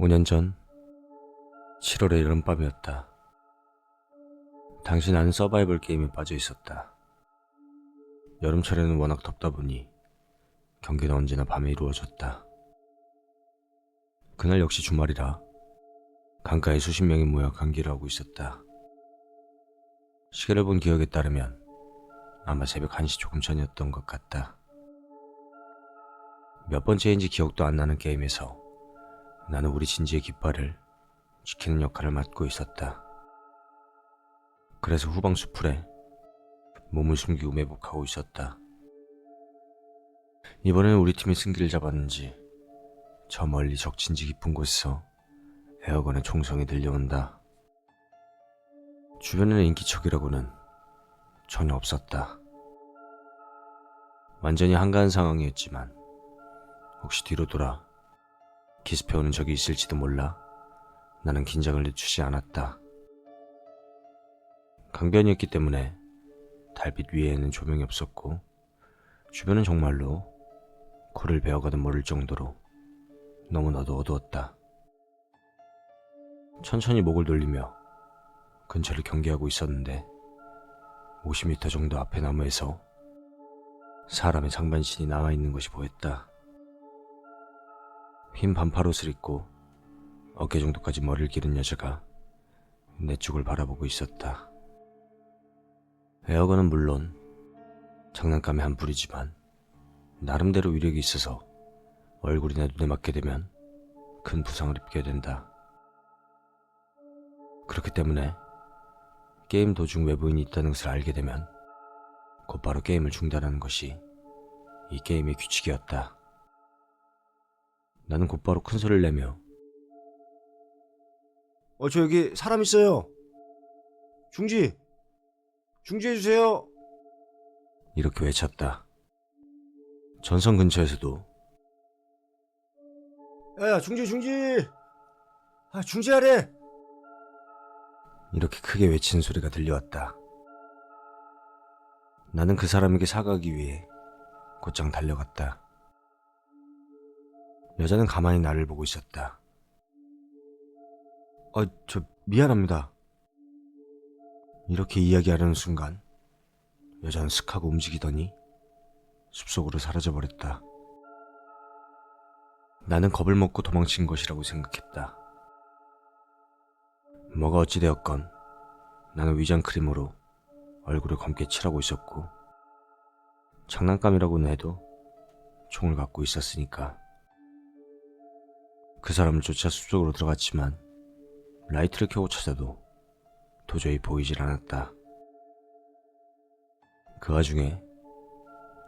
5년 전 7월의 여름밤이었다. 당시 나는 서바이벌 게임에 빠져 있었다. 여름철에는 워낙 덥다 보니 경기는 언제나 밤에 이루어졌다. 그날 역시 주말이라 강가에 수십 명이 모여 경기를 하고 있었다. 시계를 본 기억에 따르면 아마 새벽 1시 조금 전이었던 것 같다. 몇 번째인지 기억도 안 나는 게임에서 나는 우리 진지의 깃발을 지키는 역할을 맡고 있었다. 그래서 후방 수풀에 몸을 숨기고 매복하고 있었다. 이번에는 우리 팀이 승기를 잡았는지 저 멀리 적 진지 깊은 곳에서 에어건의 총성이 들려온다. 주변에는 인기척이라고는 전혀 없었다. 완전히 한가한 상황이었지만 혹시 뒤로 돌아 기습해오는 적이 있을지도 몰라 나는 긴장을 늦추지 않았다. 강변이었기 때문에 달빛 위에는 조명이 없었고 주변은 정말로 코를 베어가듯 모를 정도로 너무나도 어두웠다. 천천히 목을 돌리며 근처를 경계하고 있었는데 50m 정도 앞의 나무에서 사람의 상반신이 나와있는 것이 보였다. 흰 반팔옷을 입고 어깨 정도까지 머리를 기른 여자가 내 쪽을 바라보고 있었다. 에어건은 물론 장난감의 한 불이지만 나름대로 위력이 있어서 얼굴이나 눈에 맞게 되면 큰 부상을 입게 된다. 그렇기 때문에 게임 도중 외부인이 있다는 것을 알게 되면 곧바로 게임을 중단하는 것이 이 게임의 규칙이었다. 나는 곧바로 큰 소리를 내며 저 여기 사람 있어요. 중지해주세요. 이렇게 외쳤다. 전선 근처에서도 야, 중지하래. 이렇게 크게 외치는 소리가 들려왔다. 나는 그 사람에게 사과하기 위해 곧장 달려갔다. 여자는 가만히 나를 보고 있었다. 저 미안합니다. 이렇게 이야기하려는 순간 여자는 슥 하고 움직이더니 숲속으로 사라져버렸다. 나는 겁을 먹고 도망친 것이라고 생각했다. 뭐가 어찌되었건 나는 위장 크림으로 얼굴을 검게 칠하고 있었고 장난감이라고는 해도 총을 갖고 있었으니까. 그 사람을 쫓아 숲속으로 들어갔지만 라이트를 켜고 찾아도 도저히 보이질 않았다. 그 와중에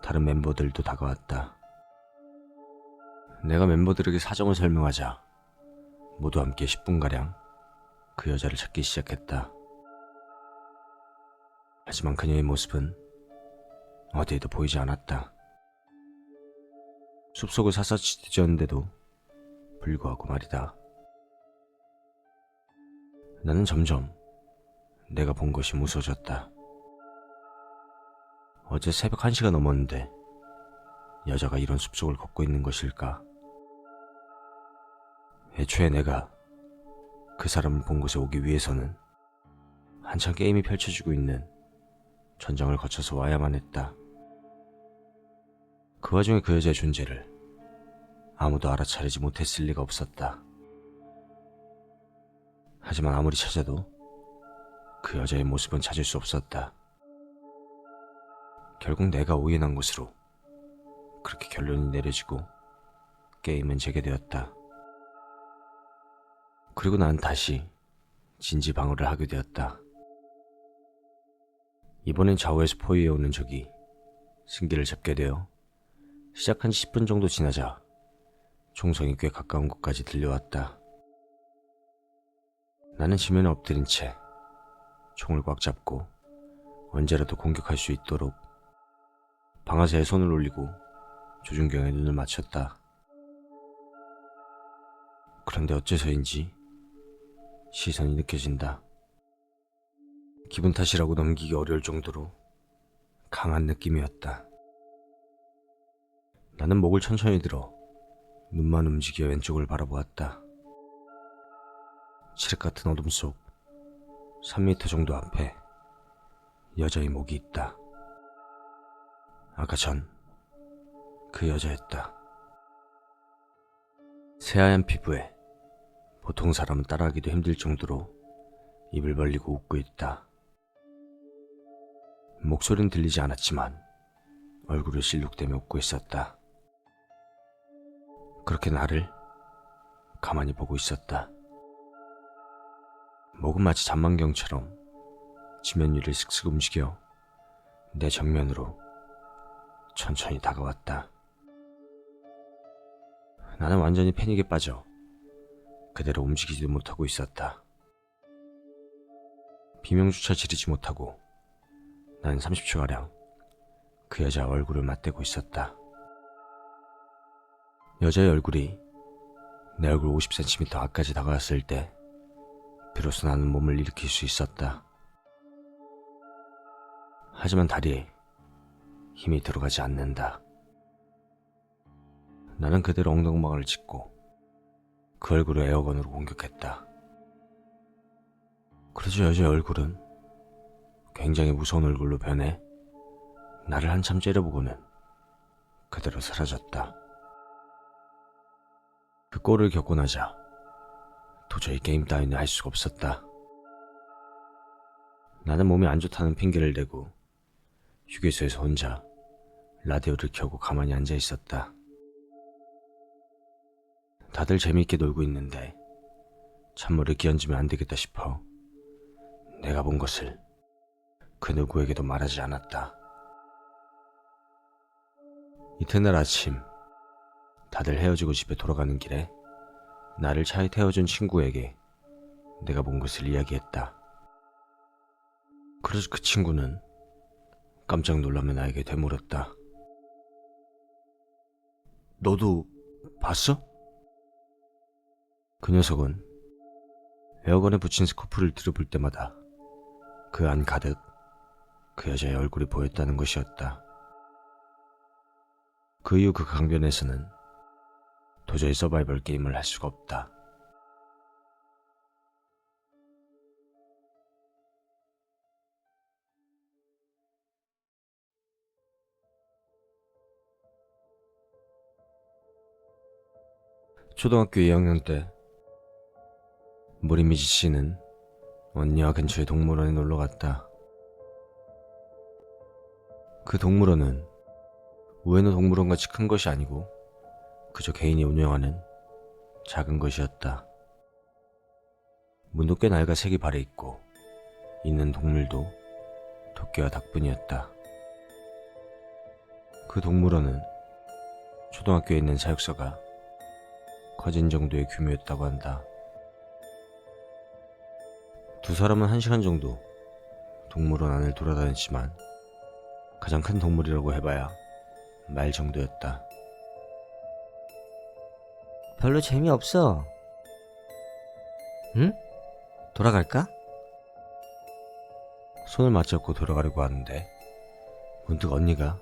다른 멤버들도 다가왔다. 내가 멤버들에게 사정을 설명하자 모두 함께 10분가량 그 여자를 찾기 시작했다. 하지만 그녀의 모습은 어디에도 보이지 않았다. 숲속을 샅샅이 뒤졌는데도 불구하고 말이다. 나는 점점 내가 본 것이 무서워졌다. 어제 새벽 1시가 넘었는데 여자가 이런 숲속을 걷고 있는 것일까? 애초에 내가 그 사람을 본 곳에 오기 위해서는 한창 게임이 펼쳐지고 있는 전장을 거쳐서 와야만 했다. 그 와중에 그 여자의 존재를 아무도 알아차리지 못했을 리가 없었다. 하지만 아무리 찾아도 그 여자의 모습은 찾을 수 없었다. 결국 내가 오인한 것으로 그렇게 결론이 내려지고 게임은 재개되었다. 그리고 난 다시 진지 방어를 하게 되었다. 이번엔 좌우에서 포위해오는 적이 승기를 잡게 되어 시작한 지 10분 정도 지나자 총성이 꽤 가까운 곳까지 들려왔다. 나는 지면에 엎드린 채 총을 꽉 잡고 언제라도 공격할 수 있도록 방아쇠에 손을 올리고 조준경에 눈을 맞췄다. 그런데 어째서인지 시선이 느껴진다. 기분 탓이라고 넘기기 어려울 정도로 강한 느낌이었다. 나는 목을 천천히 들어 눈만 움직여 왼쪽을 바라보았다. 칠흑 같은 어둠 속 3미터 정도 앞에 여자의 목이 있다. 아까 전 그 여자였다. 새하얀 피부에 보통 사람은 따라하기도 힘들 정도로 입을 벌리고 웃고 있다. 목소리는 들리지 않았지만 얼굴을 실룩대며 웃고 있었다. 그렇게 나를 가만히 보고 있었다. 목은 마치 잔망경처럼 지면 위를 슥슥 움직여 내 정면으로 천천히 다가왔다. 나는 완전히 패닉에 빠져 그대로 움직이지도 못하고 있었다. 비명조차 지르지 못하고 난 30초가량 그 여자 얼굴을 맞대고 있었다. 여자의 얼굴이 내 얼굴 50cm 앞까지 다가왔을 때 비로소 나는 몸을 일으킬 수 있었다. 하지만 다리에 힘이 들어가지 않는다. 나는 그대로 엉덩방아를 짚고 그 얼굴을 에어건으로 공격했다. 그러자 여자의 얼굴은 굉장히 무서운 얼굴로 변해 나를 한참 째려보고는 그대로 사라졌다. 그 꼴을 겪고 나자 도저히 게임 따위는 할 수가 없었다. 나는 몸이 안 좋다는 핑계를 대고 휴게소에서 혼자 라디오를 켜고 가만히 앉아 있었다. 다들 재미있게 놀고 있는데 찬물을 끼얹으면 안 되겠다 싶어 내가 본 것을 그 누구에게도 말하지 않았다. 이튿날 아침 다들 헤어지고 집에 돌아가는 길에 나를 차에 태워준 친구에게 내가 본 것을 이야기했다. 그래서 그 친구는 깜짝 놀라며 나에게 되물었다. 너도 봤어? 그 녀석은 에어건에 붙인 스코프를 들여볼 때마다 그 안 가득 그 여자의 얼굴이 보였다는 것이었다. 그 이후 그 강변에서는 도저히 서바이벌 게임을 할 수가 없다. 초등학교 2학년 때 모리미지 씨는 언니와 근처의 동물원에 놀러 갔다. 그 동물원은 우에노 동물원같이 큰 것이 아니고 그저 개인이 운영하는 작은 것이었다. 문도 꽤 낡아 색이 발해 있고 있는 동물도 토끼와 닭뿐이었다. 그 동물원은 초등학교에 있는 사육서가 커진 정도의 규모였다고 한다. 두 사람은 1시간 정도 동물원 안을 돌아다녔지만 가장 큰 동물이라고 해봐야 말 정도였다. 별로 재미없어. 응? 돌아갈까? 손을 맞잡고 돌아가려고 하는데 문득 언니가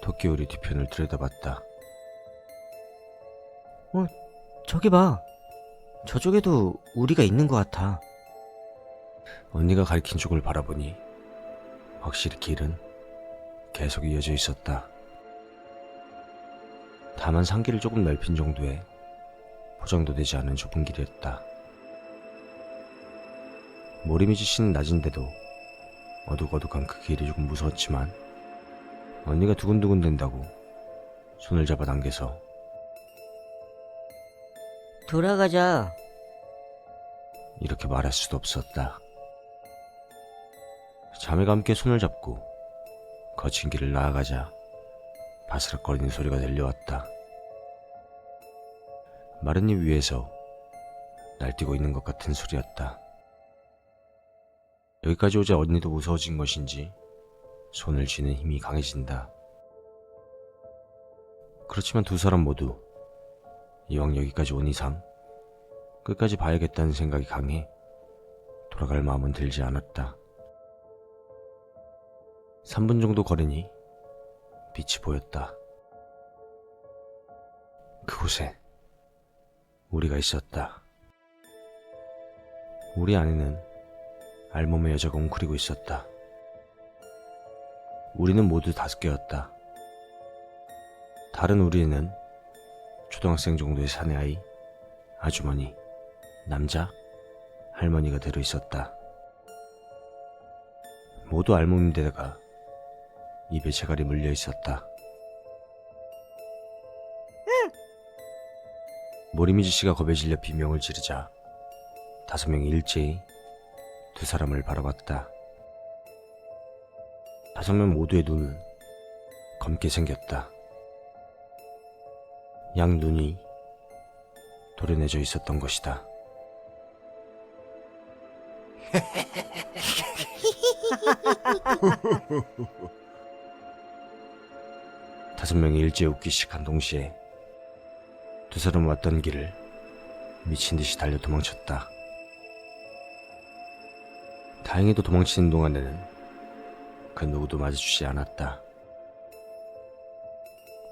토끼 우리 뒤편을 들여다봤다. 저기 봐. 저쪽에도 우리가 있는 것 같아. 언니가 가리킨 쪽을 바라보니 확실히 길은 계속 이어져 있었다. 다만 산길을 조금 넓힌 정도의 포장도 되지 않은 좁은 길이었다. 모리미지 씨는 낮인데도 어둑어둑한 그 길이 조금 무서웠지만 언니가 두근두근 된다고 손을 잡아 당겨서 돌아가자. 이렇게 말할 수도 없었다. 자매가 함께 손을 잡고 거친 길을 나아가자 바스락거리는 소리가 들려왔다. 마른 잎 위에서 날뛰고 있는 것 같은 소리였다. 여기까지 오자 언니도 무서워진 것인지 손을 쥐는 힘이 강해진다. 그렇지만 두 사람 모두 이왕 여기까지 온 이상 끝까지 봐야겠다는 생각이 강해 돌아갈 마음은 들지 않았다. 3분 정도 걸으니 빛이 보였다. 그곳에 우리가 있었다. 우리 안에는 알몸의 여자가 웅크리고 있었다. 우리는 모두 5개였다. 다른 우리에는 초등학생 정도의 사내아이, 아주머니, 남자, 할머니가 들어있었다. 모두 알몸인데다가 입에 재갈이 물려 있었다. 모리미지 씨가 겁에 질려 비명을 지르자 5명이 일제히 2사람을 바라봤다. 5명 모두의 눈은 검게 생겼다. 양 눈이 도려내져 있었던 것이다. 다섯 명이 일제히 웃기 시작한 동시에 2사람은 왔던 길을 미친 듯이 달려 도망쳤다. 다행히도 도망치는 동안에는 그 누구도 마주치지 않았다.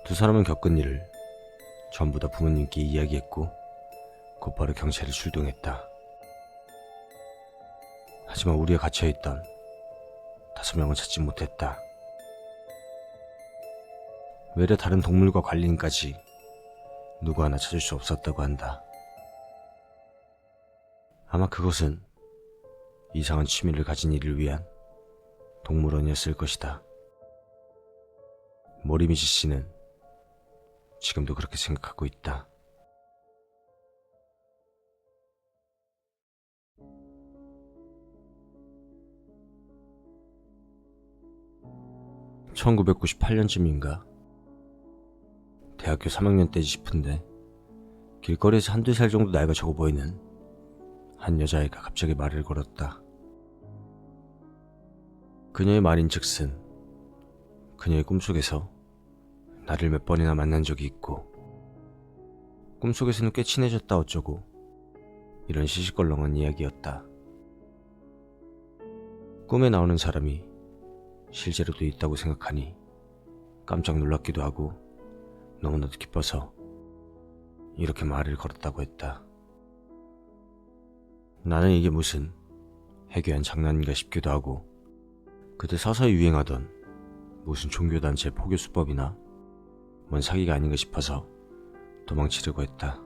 2사람은 겪은 일을 전부 다 부모님께 이야기했고 곧바로 경찰에 출동했다. 하지만 우리가 갇혀있던 5명은 찾지 못했다. 외려 다른 동물과 관리인까지 누구 하나 찾을 수 없었다고 한다. 아마 그것은 이상한 취미를 가진 이를 위한 동물원이었을 것이다. 모리미지 씨는 지금도 그렇게 생각하고 있다. (1998년쯤인가) 대학교 3학년 때지 싶은데 길거리에서 1~2살 정도 나이가 적어 보이는 한 여자아이가 갑자기 말을 걸었다. 그녀의 말인즉슨 그녀의 꿈속에서 나를 몇 번이나 만난 적이 있고 꿈속에서는 꽤 친해졌다 어쩌고 이런 시시껄렁한 이야기였다. 꿈에 나오는 사람이 실제로도 있다고 생각하니 깜짝 놀랐기도 하고 너무나도 기뻐서 이렇게 말을 걸었다고 했다. 나는 이게 무슨 해괴한 장난인가 싶기도 하고 그때 서서히 유행하던 무슨 종교단체 포교수법이나 뭔 사기가 아닌가 싶어서 도망치려고 했다.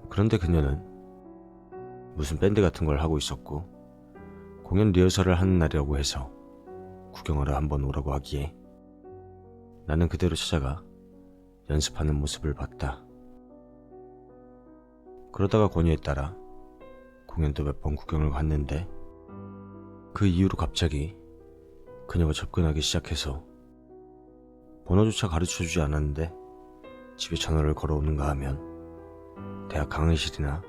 그런데 그녀는 무슨 밴드 같은 걸 하고 있었고 공연 리허설을 하는 날이라고 해서 구경하러 한번 오라고 하기에 나는 그대로 찾아가 연습하는 모습을 봤다. 그러다가 권유에 따라 공연도 몇 번 구경을 갔는데 그 이후로 갑자기 그녀가 접근하기 시작해서 번호조차 가르쳐주지 않았는데 집에 전화를 걸어오는가 하면 대학 강의실이나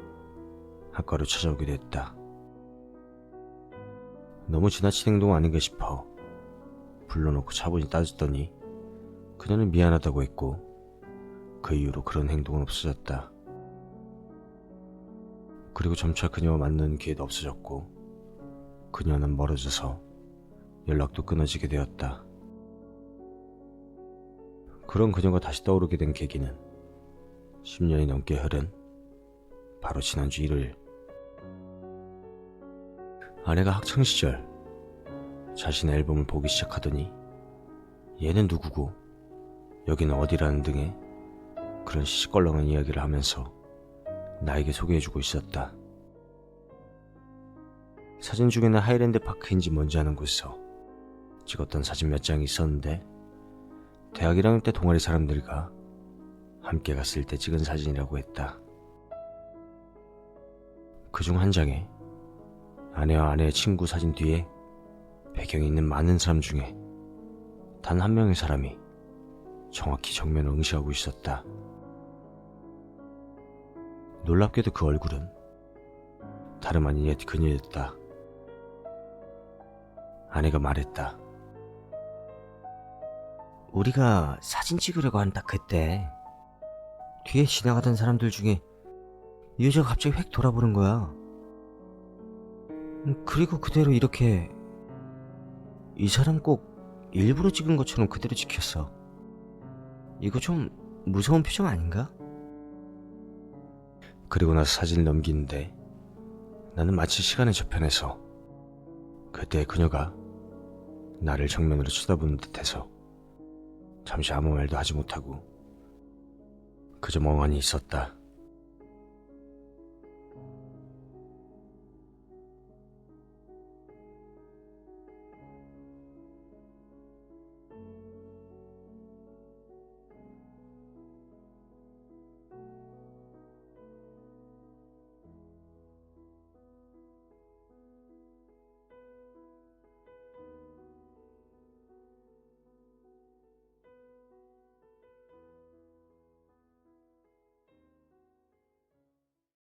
학과로 찾아오기도 했다. 너무 지나친 행동 아닌가 싶어 불러놓고 차분히 따졌더니 그녀는 미안하다고 했고 그 이후로 그런 행동은 없어졌다. 그리고 점차 그녀와 만나는 기회도 없어졌고 그녀는 멀어져서 연락도 끊어지게 되었다. 그런 그녀가 다시 떠오르게 된 계기는 10년이 넘게 흐른 바로 지난주 일요일. 아내가 학창시절 자신의 앨범을 보기 시작하더니 얘는 누구고 여기는 어디라는 등의 그런 시시껄렁한 이야기를 하면서 나에게 소개해주고 있었다. 사진 중에는 하이랜드 파크인지 뭔지 아는 곳에서 찍었던 사진 몇 장이 있었는데 대학 1학년 때 동아리 사람들과 함께 갔을 때 찍은 사진이라고 했다. 그중 한 장에 아내와 아내의 친구 사진 뒤에 배경에 있는 많은 사람 중에 단 한 명의 사람이 정확히 정면을 응시하고 있었다. 놀랍게도 그 얼굴은 다름 아닌 옛 그녀였다. 아내가 말했다. 우리가 사진 찍으려고 한 딱 그때 뒤에 지나가던 사람들 중에 이 여자가 갑자기 획 돌아보는 거야. 그리고 그대로 이렇게 이 사람 꼭 일부러 찍은 것처럼 그대로 찍혔어. 이거 좀 무서운 표정 아닌가? 그리고 나서 사진을 넘기는데 나는 마치 시간의 저편에서 그때 그녀가 나를 정면으로 쳐다보는 듯해서 잠시 아무 말도 하지 못하고 그저 멍하니 있었다.